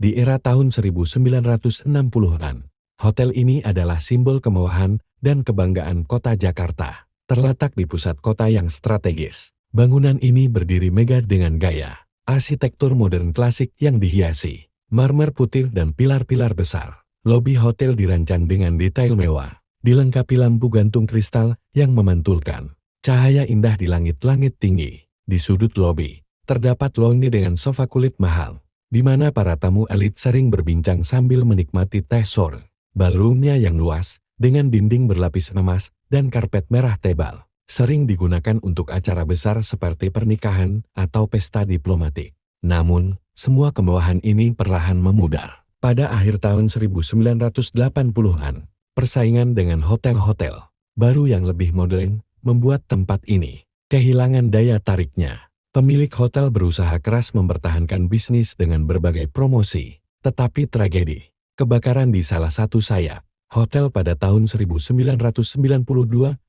Di era tahun 1960-an, hotel ini adalah simbol kemewahan dan kebanggaan kota Jakarta. Terletak di pusat kota yang strategis. Bangunan ini berdiri megah dengan gaya arsitektur modern klasik yang dihiasi marmer putih dan pilar-pilar besar. Lobi hotel dirancang dengan detail mewah, dilengkapi lampu gantung kristal yang memantulkan cahaya indah di langit-langit tinggi. Di sudut lobi, terdapat lounge dengan sofa kulit mahal, di mana para tamu elit sering berbincang sambil menikmati teh sore. Ballroomnya yang luas, dengan dinding berlapis emas dan karpet merah tebal, sering digunakan untuk acara besar seperti pernikahan atau pesta diplomatik. Namun, semua kemewahan ini perlahan memudar. Pada akhir tahun 1980-an, persaingan dengan hotel-hotel baru yang lebih modern membuat tempat ini kehilangan daya tariknya. Pemilik hotel berusaha keras mempertahankan bisnis dengan berbagai promosi, tetapi tragedi kebakaran di salah satu sayap hotel pada tahun 1992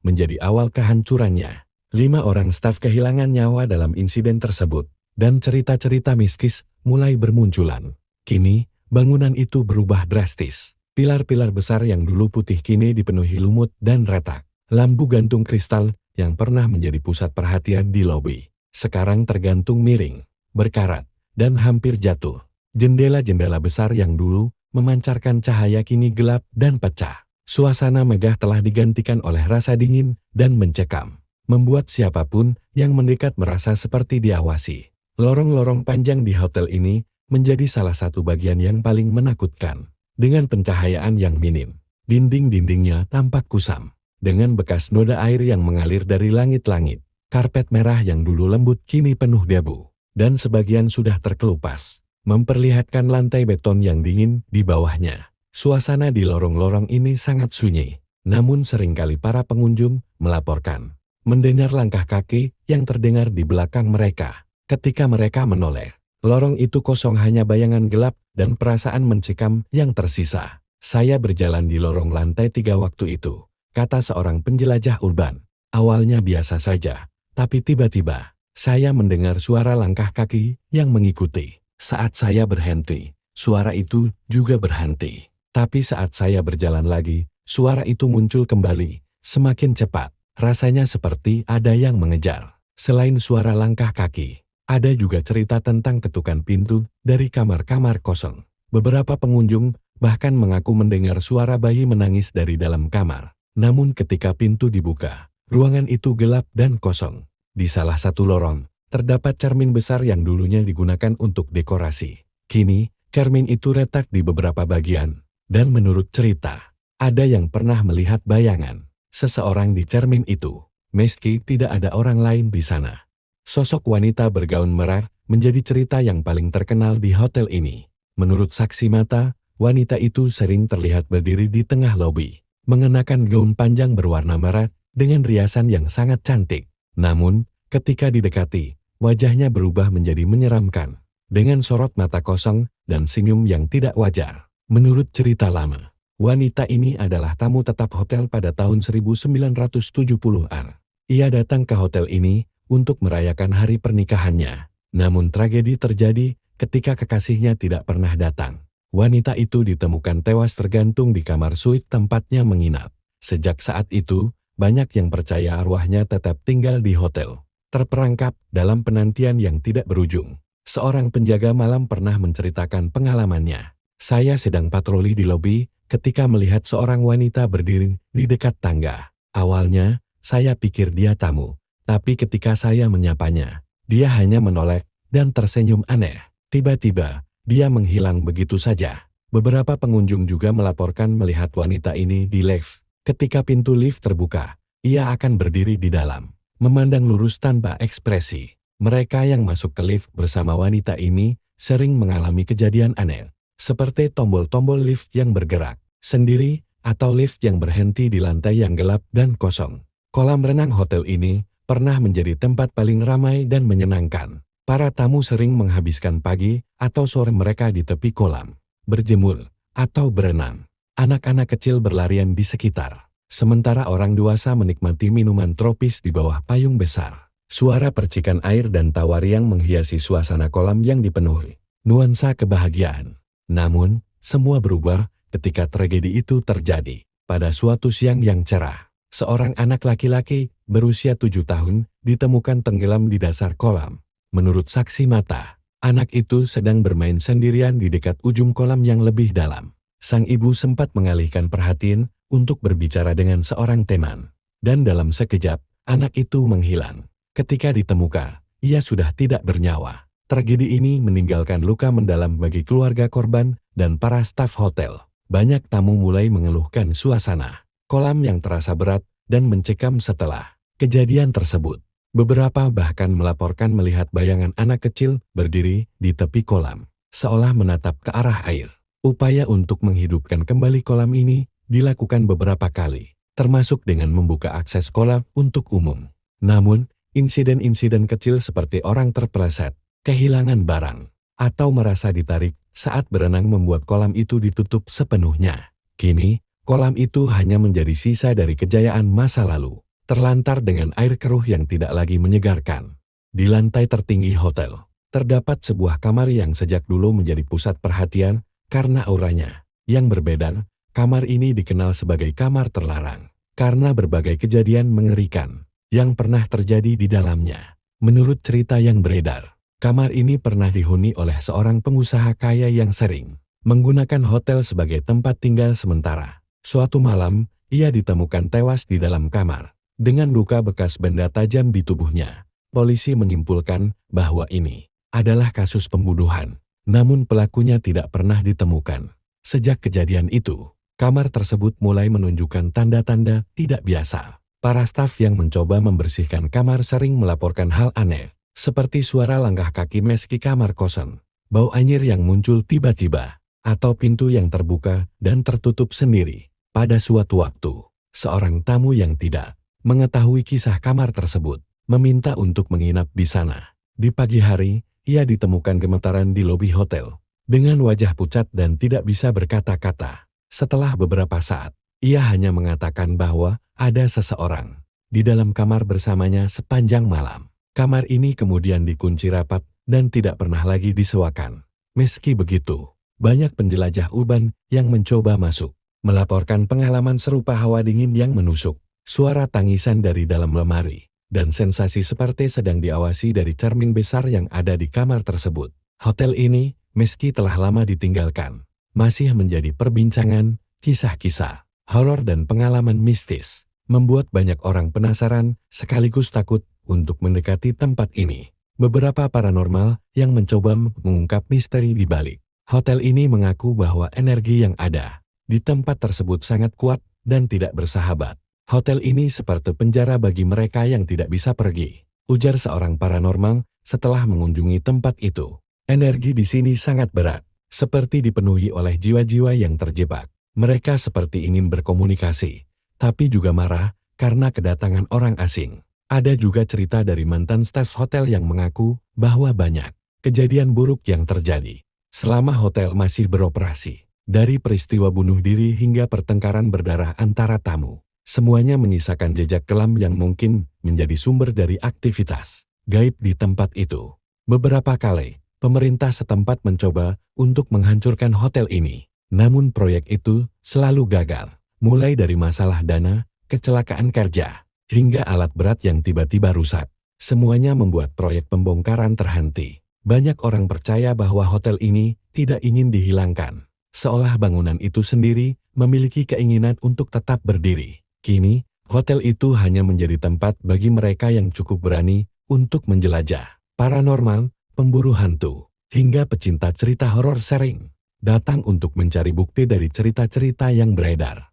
menjadi awal kehancurannya. 5 orang staf kehilangan nyawa dalam insiden tersebut, dan cerita-cerita mistis mulai bermunculan. Kini, bangunan itu berubah drastis. Pilar-pilar besar yang dulu putih kini dipenuhi lumut dan retak. Lampu gantung kristal yang pernah menjadi pusat perhatian di lobi, sekarang tergantung miring, berkarat, dan hampir jatuh. Jendela-jendela besar yang dulu memancarkan cahaya kini gelap dan pecah. Suasana megah telah digantikan oleh rasa dingin dan mencekam, membuat siapapun yang mendekat merasa seperti diawasi. Lorong-lorong panjang di hotel ini menjadi salah satu bagian yang paling menakutkan. Dengan pencahayaan yang minim, dinding-dindingnya tampak kusam, dengan bekas noda air yang mengalir dari langit-langit. Karpet merah yang dulu lembut kini penuh debu, dan sebagian sudah terkelupas, memperlihatkan lantai beton yang dingin di bawahnya. Suasana di lorong-lorong ini sangat sunyi, namun seringkali para pengunjung melaporkan mendengar langkah kaki yang terdengar di belakang mereka. Ketika mereka menoleh, lorong itu kosong, hanya bayangan gelap dan perasaan mencekam yang tersisa. Saya berjalan di lorong lantai 3 waktu itu, kata seorang penjelajah urban. Awalnya biasa saja, tapi tiba-tiba saya mendengar suara langkah kaki yang mengikuti. Saat saya berhenti, suara itu juga berhenti. Tapi saat saya berjalan lagi, suara itu muncul kembali, semakin cepat. Rasanya seperti ada yang mengejar. Selain suara langkah kaki, ada juga cerita tentang ketukan pintu dari kamar-kamar kosong. Beberapa pengunjung bahkan mengaku mendengar suara bayi menangis dari dalam kamar. Namun ketika pintu dibuka, ruangan itu gelap dan kosong. Di salah satu lorong, terdapat cermin besar yang dulunya digunakan untuk dekorasi. Kini, cermin itu retak di beberapa bagian. Dan menurut cerita, ada yang pernah melihat bayangan seseorang di cermin itu, meski tidak ada orang lain di sana. Sosok wanita bergaun merah menjadi cerita yang paling terkenal di hotel ini. Menurut saksi mata, wanita itu sering terlihat berdiri di tengah lobi, mengenakan gaun panjang berwarna merah dengan riasan yang sangat cantik. Namun, ketika didekati, wajahnya berubah menjadi menyeramkan, dengan sorot mata kosong dan senyum yang tidak wajar. Menurut cerita lama, wanita ini adalah tamu tetap hotel pada tahun 1970-an. Ia datang ke hotel ini untuk merayakan hari pernikahannya. Namun tragedi terjadi ketika kekasihnya tidak pernah datang. Wanita itu ditemukan tewas tergantung di kamar suite tempatnya menginap. Sejak saat itu, banyak yang percaya arwahnya tetap tinggal di hotel, terperangkap dalam penantian yang tidak berujung. Seorang penjaga malam pernah menceritakan pengalamannya. Saya sedang patroli di lobi ketika melihat seorang wanita berdiri di dekat tangga. Awalnya, saya pikir dia tamu. Tapi ketika saya menyapanya, dia hanya menoleh dan tersenyum aneh. Tiba-tiba, dia menghilang begitu saja. Beberapa pengunjung juga melaporkan melihat wanita ini di lift. Ketika pintu lift terbuka, ia akan berdiri di dalam, memandang lurus tanpa ekspresi. Mereka yang masuk ke lift bersama wanita ini sering mengalami kejadian aneh, seperti tombol-tombol lift yang bergerak sendiri atau lift yang berhenti di lantai yang gelap dan kosong. Kolam renang hotel ini pernah menjadi tempat paling ramai dan menyenangkan. Para tamu sering menghabiskan pagi atau sore mereka di tepi kolam, berjemur, atau berenang. Anak-anak kecil berlarian di sekitar, sementara orang dewasa menikmati minuman tropis di bawah payung besar. Suara percikan air dan tawar yang menghiasi suasana kolam yang dipenuhi nuansa kebahagiaan. Namun, semua berubah ketika tragedi itu terjadi. Pada suatu siang yang cerah, seorang anak laki-laki berusia 7 tahun ditemukan tenggelam di dasar kolam. Menurut saksi mata, anak itu sedang bermain sendirian di dekat ujung kolam yang lebih dalam. Sang ibu sempat mengalihkan perhatian untuk berbicara dengan seorang teman. Dan dalam sekejap, anak itu menghilang. Ketika ditemukan, ia sudah tidak bernyawa. Tragedi ini meninggalkan luka mendalam bagi keluarga korban dan para staf hotel. Banyak tamu mulai mengeluhkan suasana kolam yang terasa berat dan mencekam setelah kejadian tersebut. Beberapa bahkan melaporkan melihat bayangan anak kecil berdiri di tepi kolam, seolah menatap ke arah air. Upaya untuk menghidupkan kembali kolam ini dilakukan beberapa kali, termasuk dengan membuka akses kolam untuk umum. Namun, insiden-insiden kecil seperti orang terpeleset, kehilangan barang, atau merasa ditarik saat berenang membuat kolam itu ditutup sepenuhnya. Kini, kolam itu hanya menjadi sisa dari kejayaan masa lalu, terlantar dengan air keruh yang tidak lagi menyegarkan. Di lantai tertinggi hotel, terdapat sebuah kamar yang sejak dulu menjadi pusat perhatian karena auranya yang berbeda. Kamar ini dikenal sebagai kamar terlarang karena berbagai kejadian mengerikan yang pernah terjadi di dalamnya. Menurut cerita yang beredar, kamar ini pernah dihuni oleh seorang pengusaha kaya yang sering menggunakan hotel sebagai tempat tinggal sementara. Suatu malam, ia ditemukan tewas di dalam kamar, dengan luka bekas benda tajam di tubuhnya. Polisi menyimpulkan bahwa ini adalah kasus pembunuhan, namun pelakunya tidak pernah ditemukan. Sejak kejadian itu, kamar tersebut mulai menunjukkan tanda-tanda tidak biasa. Para staf yang mencoba membersihkan kamar sering melaporkan hal aneh, seperti suara langkah kaki meski kamar kosong, bau anyir yang muncul tiba-tiba, atau pintu yang terbuka dan tertutup sendiri. Pada suatu waktu, seorang tamu yang tidak mengetahui kisah kamar tersebut meminta untuk menginap di sana. Di pagi hari, ia ditemukan gemetaran di lobi hotel, dengan wajah pucat dan tidak bisa berkata-kata. Setelah beberapa saat, ia hanya mengatakan bahwa ada seseorang di dalam kamar bersamanya sepanjang malam. Kamar ini kemudian dikunci rapat dan tidak pernah lagi disewakan. Meski begitu, banyak penjelajah urban yang mencoba masuk, melaporkan pengalaman serupa hawa dingin yang menusuk, suara tangisan dari dalam lemari, dan sensasi seperti sedang diawasi dari cermin besar yang ada di kamar tersebut. Hotel ini, meski telah lama ditinggalkan, masih menjadi perbincangan. Kisah-kisah horor dan pengalaman mistis membuat banyak orang penasaran sekaligus takut untuk mendekati tempat ini. Beberapa paranormal yang mencoba mengungkap misteri di balik hotel ini mengaku bahwa energi yang ada di tempat tersebut sangat kuat dan tidak bersahabat. Hotel ini seperti penjara bagi mereka yang tidak bisa pergi, ujar seorang paranormal setelah mengunjungi tempat itu. Energi di sini sangat berat, seperti dipenuhi oleh jiwa-jiwa yang terjebak. Mereka seperti ingin berkomunikasi, tapi juga marah karena kedatangan orang asing. Ada juga cerita dari mantan staf hotel yang mengaku bahwa banyak kejadian buruk yang terjadi selama hotel masih beroperasi. Dari peristiwa bunuh diri hingga pertengkaran berdarah antara tamu, semuanya menyisakan jejak kelam yang mungkin menjadi sumber dari aktivitas gaib di tempat itu. Beberapa kali, pemerintah setempat mencoba untuk menghancurkan hotel ini. Namun proyek itu selalu gagal, mulai dari masalah dana, kecelakaan kerja, hingga alat berat yang tiba-tiba rusak. Semuanya membuat proyek pembongkaran terhenti. Banyak orang percaya bahwa hotel ini tidak ingin dihilangkan, seolah bangunan itu sendiri memiliki keinginan untuk tetap berdiri. Kini, hotel itu hanya menjadi tempat bagi mereka yang cukup berani untuk menjelajah. Paranormal, pemburu hantu, hingga pecinta cerita horor sering datang untuk mencari bukti dari cerita-cerita yang beredar.